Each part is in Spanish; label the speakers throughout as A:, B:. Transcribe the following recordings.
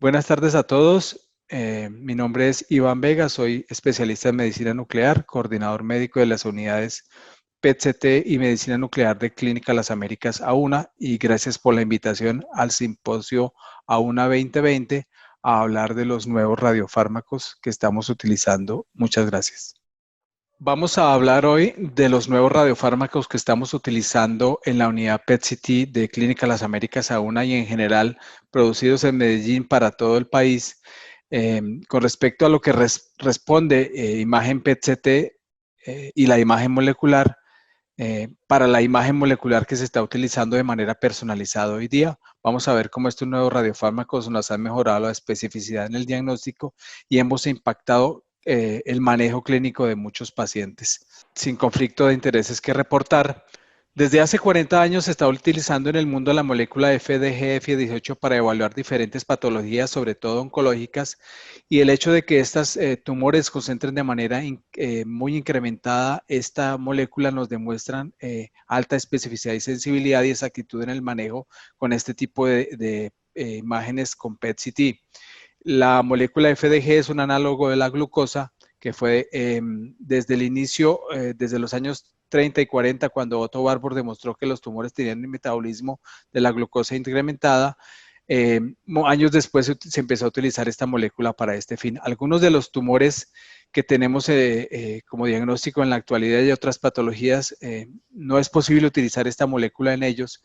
A: Buenas tardes a todos. Mi nombre es Iván Vega, soy especialista en medicina nuclear, coordinador médico de las unidades PET-CT y medicina nuclear de Clínica Las Américas AUNA, y gracias por la invitación al simposio AUNA 2020 a hablar de los nuevos radiofármacos que estamos utilizando. Muchas gracias. Vamos a hablar hoy de los nuevos radiofármacos que estamos utilizando en la unidad PET-CT de Clínica Las Américas AUNA y en general producidos en Medellín para todo el país. Con respecto a lo que responde imagen PET-CT y la imagen molecular, para la imagen molecular que se está utilizando de manera personalizada hoy día, vamos a ver cómo estos nuevos radiofármacos nos han mejorado la especificidad en el diagnóstico y hemos impactado el manejo clínico de muchos pacientes sin conflicto de intereses que reportar. Desde hace 40 años se está utilizando en el mundo la molécula FDG-F18 para evaluar diferentes patologías, sobre todo oncológicas, y el hecho de que estas tumores concentren de manera muy incrementada esta molécula nos demuestran alta especificidad y sensibilidad y exactitud en el manejo con este tipo de imágenes con PET-CT. La molécula FDG es un análogo de la glucosa que fue desde el inicio, desde los años 30 y 40, cuando Otto Warburg demostró que los tumores tenían un metabolismo de la glucosa incrementada. Años después se empezó a utilizar esta molécula para este fin. Algunos de los tumores que tenemos como diagnóstico en la actualidad y otras patologías, no es posible utilizar esta molécula en ellos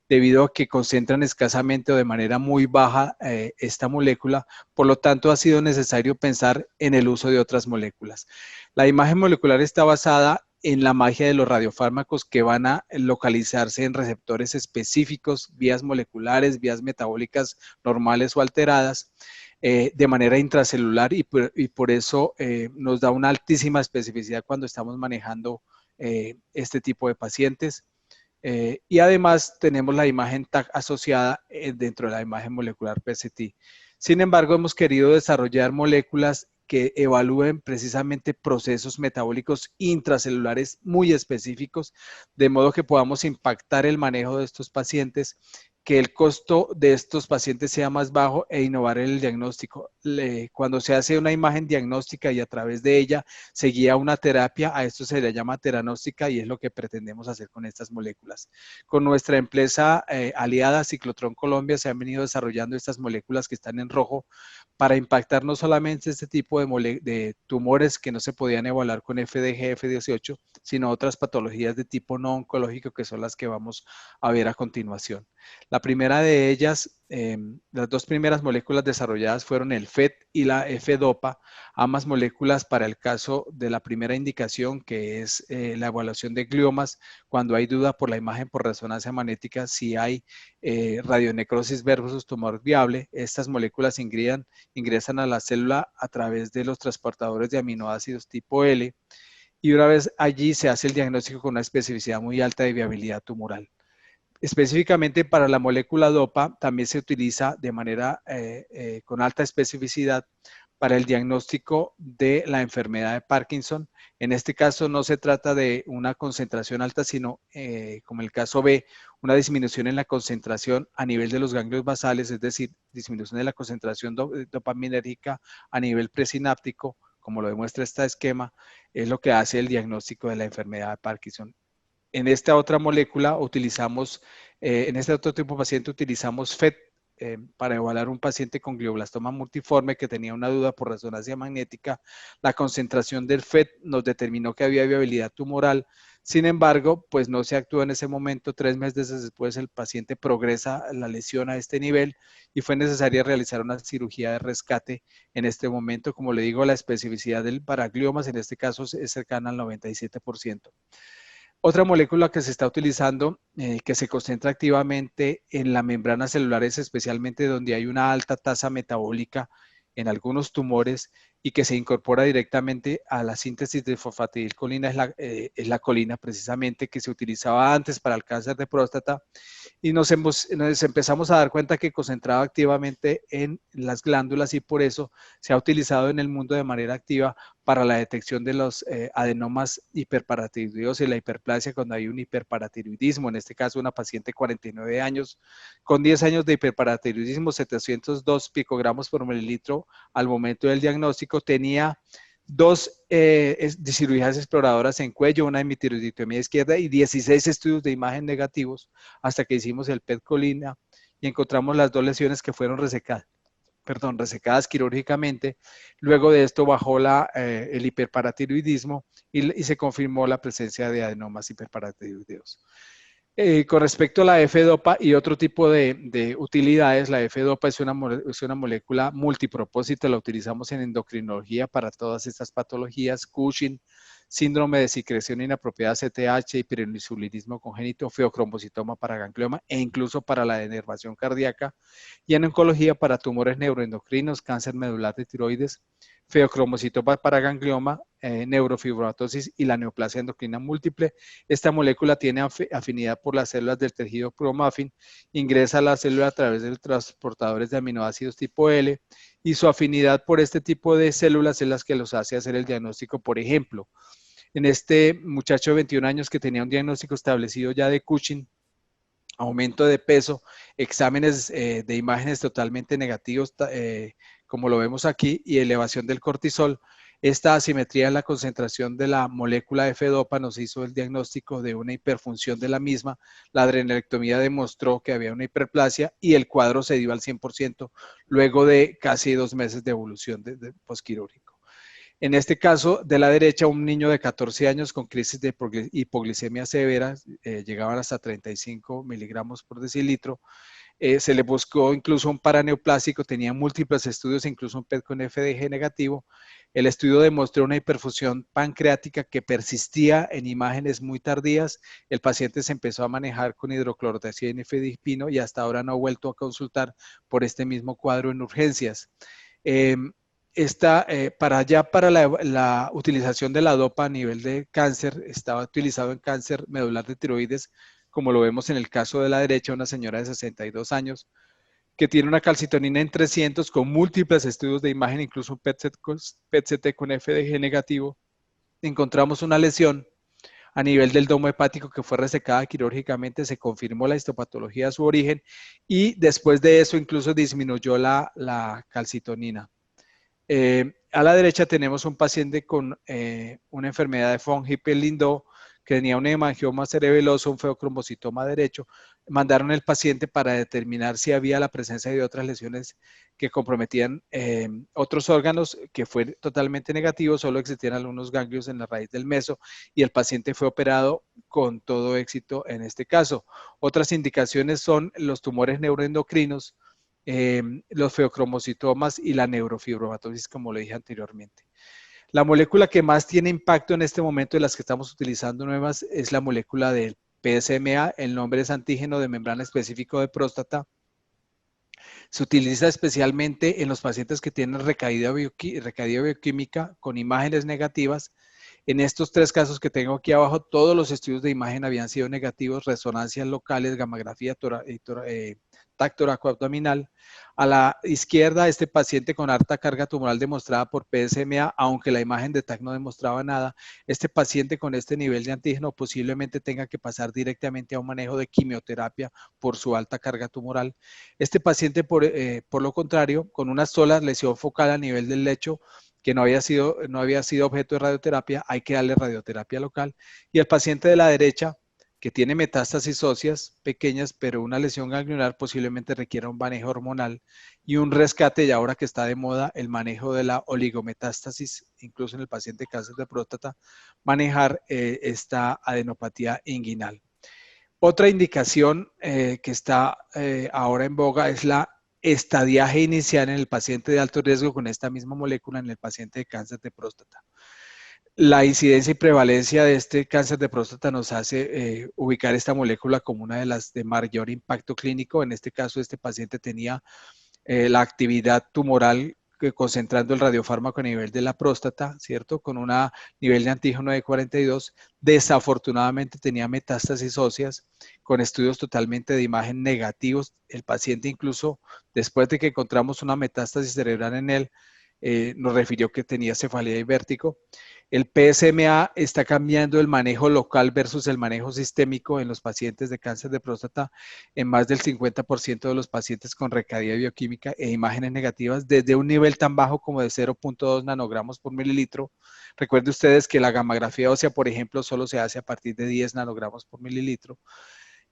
A: debido a que concentran escasamente o de manera muy baja esta molécula. Por lo tanto, ha sido necesario pensar en el uso de otras moléculas. La imagen molecular está basada en la magia de los radiofármacos que van a localizarse en receptores específicos, vías moleculares, vías metabólicas normales o alteradas, de manera intracelular y por eso nos da una altísima especificidad cuando estamos manejando este tipo de pacientes. Y además tenemos la imagen TAC asociada dentro de la imagen molecular PET-CT. Sin embargo, hemos querido desarrollar moléculas que evalúen precisamente procesos metabólicos intracelulares muy específicos, de modo que podamos impactar el manejo de estos pacientes, que el costo de estos pacientes sea más bajo e innovar en el diagnóstico. Cuando se hace una imagen diagnóstica y a través de ella se guía una terapia, a esto se le llama teranóstica y es lo que pretendemos hacer con estas moléculas. Con nuestra empresa aliada Ciclotron Colombia se han venido desarrollando estas moléculas que están en rojo para impactar no solamente este tipo de tumores que no se podían evaluar con FDG, F18, sino otras patologías de tipo no oncológico que son las que vamos a ver a continuación. La primera de ellas, las dos primeras moléculas desarrolladas fueron el FET y la F-Dopa, ambas moléculas para el caso de la primera indicación, que es la evaluación de gliomas, cuando hay duda por la imagen por resonancia magnética si hay radionecrosis versus tumor viable. Estas moléculas ingresan a la célula a través de los transportadores de aminoácidos tipo L, y una vez allí se hace el diagnóstico con una especificidad muy alta de viabilidad tumoral. Específicamente para la molécula DOPA también se utiliza de manera con alta especificidad para el diagnóstico de la enfermedad de Parkinson. En este caso no se trata de una concentración alta, sino como el caso B, una disminución en la concentración a nivel de los ganglios basales, es decir, disminución de la concentración dopaminérgica a nivel presináptico, como lo demuestra este esquema, es lo que hace el diagnóstico de la enfermedad de Parkinson. En esta otra molécula utilizamos, en este otro tipo de paciente utilizamos FET para evaluar un paciente con glioblastoma multiforme que tenía una duda por resonancia magnética. La concentración del FET nos determinó que había viabilidad tumoral. Sin embargo, pues no se actuó en ese momento. 3 meses después el paciente progresa la lesión a este nivel y fue necesaria realizar una cirugía de rescate. En este momento, como le digo, la especificidad del paragliomas en este caso es cercana al 97%. Otra molécula que se está utilizando, que se concentra activamente en las membranas celulares, especialmente donde hay una alta tasa metabólica en algunos tumores y que se incorpora directamente a la síntesis de fosfatidilcolina, es la colina precisamente que se utilizaba antes para el cáncer de próstata, y nos empezamos a dar cuenta que concentraba activamente en las glándulas y por eso se ha utilizado en el mundo de manera activa para la detección de los adenomas hiperparatiroideos y la hiperplasia cuando hay un hiperparatiroidismo. En este caso, una paciente de 49 años con 10 años de hiperparatiroidismo, 702 picogramos por mililitro al momento del diagnóstico, tenía dos cirugías exploradoras en cuello, una hemitiroidiectomía izquierda y 16 estudios de imagen negativos hasta que hicimos el PET-colina y encontramos las dos lesiones que fueron resecadas quirúrgicamente. Luego de esto bajó el hiperparatiroidismo y se confirmó la presencia de adenomas hiperparatiroideos. Con respecto a la F-Dopa y otro tipo de utilidades, la F-Dopa es una molécula multipropósito, la utilizamos en endocrinología para todas estas patologías, Cushing, síndrome de secreción inapropiada CTH, hiperinsulinismo congénito, feocromocitoma para ganglioma e incluso para la denervación cardíaca, y en oncología para tumores neuroendocrinos, cáncer medular de tiroides, feocromocitoma para ganglioma, neurofibromatosis y la neoplasia endocrina múltiple. Esta molécula tiene afinidad por las células del tejido cromafin, ingresa a la célula a través de los transportadores de aminoácidos tipo L y su afinidad por este tipo de células es las que los hace hacer el diagnóstico. Por ejemplo, en este muchacho de 21 años que tenía un diagnóstico establecido ya de Cushing, aumento de peso, exámenes de imágenes totalmente negativos, como lo vemos aquí, y elevación del cortisol. Esta asimetría en la concentración de la molécula F-Dopa nos hizo el diagnóstico de una hiperfunción de la misma. La adrenalectomía demostró que había una hiperplasia y el cuadro se dio al 100% luego de casi 2 meses de evolución de posquirúrgico. En este caso, de la derecha, un niño de 14 años con crisis de hipoglicemia severa, llegaban hasta 35 miligramos por decilitro. Se le buscó incluso un paraneoplásico, tenía múltiples estudios, incluso un PET con FDG negativo. El estudio demostró una hiperfusión pancreática que persistía en imágenes muy tardías. El paciente se empezó a manejar con hidroclorotiazida y nifedipino y hasta ahora no ha vuelto a consultar por este mismo cuadro en urgencias. Para la utilización de la dopa a nivel de cáncer, estaba utilizado en cáncer medular de tiroides, como lo vemos en el caso de la derecha, una señora de 62 años que tiene una calcitonina en 300 con múltiples estudios de imagen, incluso un PET-CT con FDG negativo. Encontramos una lesión a nivel del domo hepático que fue resecada quirúrgicamente, se confirmó la histopatología de su origen y después de eso incluso disminuyó la calcitonina. A la derecha tenemos un paciente con una enfermedad de von Hippel-Lindau que tenía un hemangioma cerebeloso, un feocromocitoma derecho. Mandaron el paciente para determinar si había la presencia de otras lesiones que comprometían otros órganos, que fue totalmente negativo, solo existían algunos ganglios en la raíz del meso y el paciente fue operado con todo éxito en este caso. Otras indicaciones son los tumores neuroendocrinos, los feocromocitomas y la neurofibromatosis, como le dije anteriormente. La molécula que más tiene impacto en este momento de las que estamos utilizando nuevas es la molécula del PSMA, el nombre es antígeno de membrana específico de próstata. Se utiliza especialmente en los pacientes que tienen recaída bioquímica con imágenes negativas. En estos 3 casos que tengo aquí abajo, todos los estudios de imagen habían sido negativos, resonancias locales, gamografía, TAC toracoabdominal. A la izquierda, este paciente con alta carga tumoral demostrada por PSMA, aunque la imagen de TAC no demostraba nada. Este paciente con este nivel de antígeno posiblemente tenga que pasar directamente a un manejo de quimioterapia por su alta carga tumoral. Este paciente, por lo contrario, con una sola lesión focal a nivel del lecho, que no había sido objeto de radioterapia, hay que darle radioterapia local. Y el paciente de la derecha, que tiene metástasis óseas pequeñas, pero una lesión ganglionar posiblemente requiera un manejo hormonal y un rescate, y ahora que está de moda el manejo de la oligometástasis, incluso en el paciente de cáncer de próstata, manejar esta adenopatía inguinal. Otra indicación que está ahora en boga es la estadiaje inicial en el paciente de alto riesgo con esta misma molécula en el paciente de cáncer de próstata. La incidencia y prevalencia de este cáncer de próstata nos hace ubicar esta molécula como una de las de mayor impacto clínico. En este caso, este paciente tenía la actividad tumoral concentrando el radiofármaco a nivel de la próstata, ¿cierto? Con un nivel de antígeno de 42. Desafortunadamente tenía metástasis óseas con estudios totalmente de imagen negativos. El paciente incluso, después de que encontramos una metástasis cerebral en él, nos refirió que tenía cefalea y vértigo. El PSMA está cambiando el manejo local versus el manejo sistémico en los pacientes de cáncer de próstata en más del 50% de los pacientes con recaída bioquímica e imágenes negativas desde un nivel tan bajo como de 0.2 nanogramos por mililitro. Recuerden ustedes que la gammagrafía ósea, por ejemplo, solo se hace a partir de 10 nanogramos por mililitro.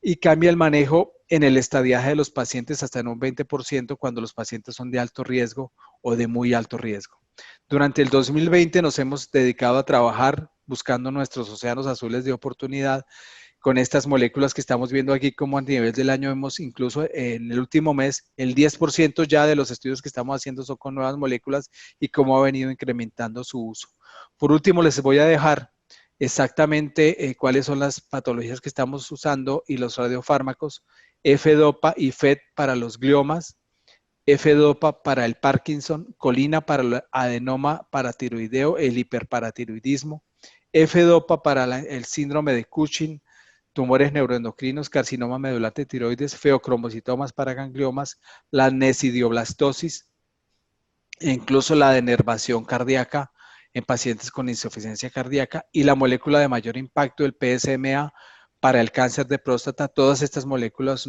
A: Y cambia el manejo en el estadiaje de los pacientes hasta en un 20% cuando los pacientes son de alto riesgo o de muy alto riesgo. Durante el 2020 nos hemos dedicado a trabajar buscando nuestros océanos azules de oportunidad con estas moléculas que estamos viendo aquí, como a nivel del año hemos incluso en el último mes, el 10% ya de los estudios que estamos haciendo son con nuevas moléculas y cómo ha venido incrementando su uso. Por último, les voy a dejar exactamente cuáles son las patologías que estamos usando y los radiofármacos, F-Dopa y FET para los gliomas, F-Dopa para el Parkinson, colina para el adenoma paratiroideo, el hiperparatiroidismo, F-Dopa para el síndrome de Cushing, tumores neuroendocrinos, carcinoma medular de tiroides, feocromocitomas para gangliomas, la nesidioblastosis e incluso la denervación cardíaca en pacientes con insuficiencia cardíaca y la molécula de mayor impacto, el PSMA, para el cáncer de próstata. Todas estas moléculas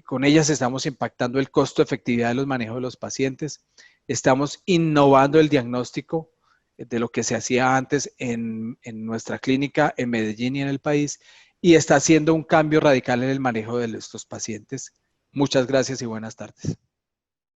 A: con ellas estamos impactando el costo-efectividad de los manejos de los pacientes. Estamos innovando el diagnóstico de lo que se hacía antes en nuestra clínica en Medellín y en el país, y está haciendo un cambio radical en el manejo de estos pacientes. Muchas gracias y buenas tardes.